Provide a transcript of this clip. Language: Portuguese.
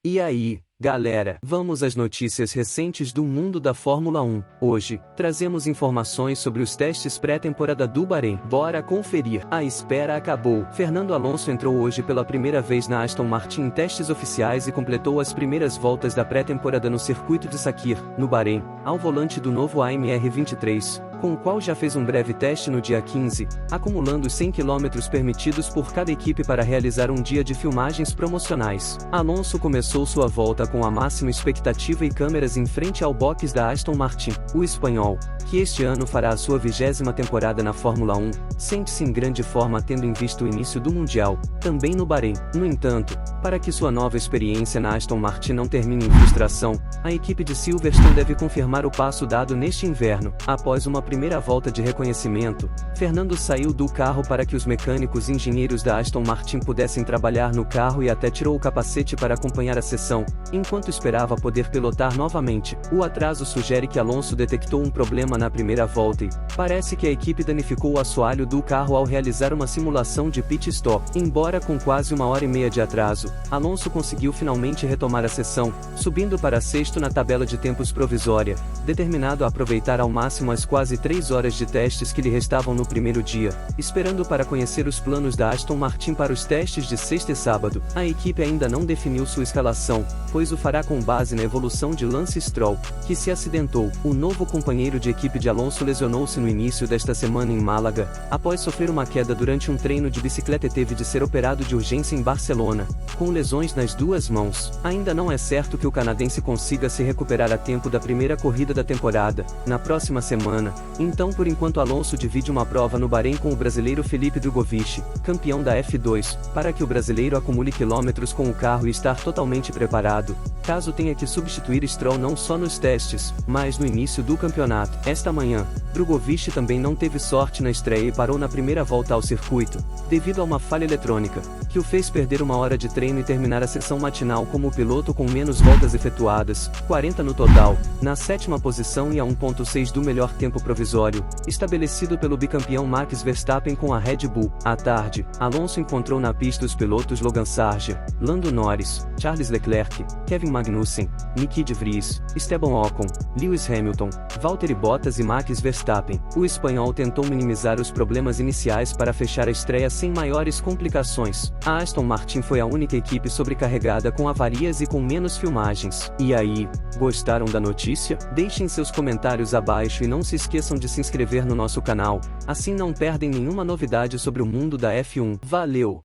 E aí, galera, vamos às notícias recentes do mundo da Fórmula 1. Hoje, trazemos informações sobre os testes pré-temporada do Bahrein. Bora conferir. A espera acabou. Fernando Alonso entrou hoje pela primeira vez na Aston Martin em testes oficiais e completou as primeiras voltas da pré-temporada no circuito de Sakhir, no Bahrein, ao volante do novo AMR23, com o qual já fez um breve teste no dia 15, acumulando os 100 km permitidos por cada equipe para realizar um dia de filmagens promocionais. Alonso começou sua volta com a máxima expectativa e câmeras em frente ao box da Aston Martin. O espanhol, que este ano fará a sua 20ª temporada na Fórmula 1, sente-se em grande forma tendo em vista o início do Mundial, também no Bahrein. No entanto, para que sua nova experiência na Aston Martin não termine em frustração, a equipe de Silverstone deve confirmar o passo dado neste inverno. Após uma primeira volta de reconhecimento, Fernando saiu do carro para que os mecânicos e engenheiros da Aston Martin pudessem trabalhar no carro e até tirou o capacete para acompanhar a sessão, enquanto esperava poder pilotar novamente. O atraso sugere que Alonso detectou um problema na primeira volta e parece que a equipe danificou o assoalho do carro ao realizar uma simulação de pit stop. Embora com quase 1h30 de atraso, Alonso conseguiu finalmente retomar a sessão, subindo para sexto na tabela de tempos provisória, determinado a aproveitar ao máximo as quase 3 horas de testes que lhe restavam no primeiro dia, esperando para conhecer os planos da Aston Martin para os testes de sexta e sábado. A equipe ainda não definiu sua escalação, pois o fará com base na evolução de Lance Stroll, que se acidentou. O novo companheiro de equipe de Alonso lesionou-se no início desta semana em Málaga, após sofrer uma queda durante um treino de bicicleta e teve de ser operado de urgência em Barcelona, com lesões nas duas mãos. Ainda não é certo que o canadense consiga se recuperar a tempo da primeira corrida da temporada, na próxima semana. Então, por enquanto, Alonso divide uma prova no Bahrein com o brasileiro Felipe Drugovich, campeão da F2, para que o brasileiro acumule quilômetros com o carro e estar totalmente preparado, caso tenha que substituir Stroll não só nos testes, mas no início do campeonato. Esta manhã, Drugovich também não teve sorte na estreia e parou na primeira volta ao circuito, devido a uma falha eletrônica, que o fez perder 1 hora de treino e terminar a sessão matinal como piloto com menos voltas efetuadas, 40 no total, na 7ª posição e a 1,6 do melhor tempo provisório, estabelecido pelo bicampeão Max Verstappen com a Red Bull. À tarde, Alonso encontrou na pista os pilotos Logan Sargeant, Lando Norris, Charles Leclerc, Kevin Magnussen, Nicky de Vries, Esteban Ocon, Lewis Hamilton, Valtteri Bottas e Max Verstappen. O espanhol tentou minimizar os problemas iniciais para fechar a estreia sem maiores complicações. A Aston Martin foi a única equipe sobrecarregada com avarias e com menos filmagens. E aí, gostaram da notícia? Deixem seus comentários abaixo e não se esqueçam de se inscrever no nosso canal, assim não perdem nenhuma novidade sobre o mundo da F1. Valeu!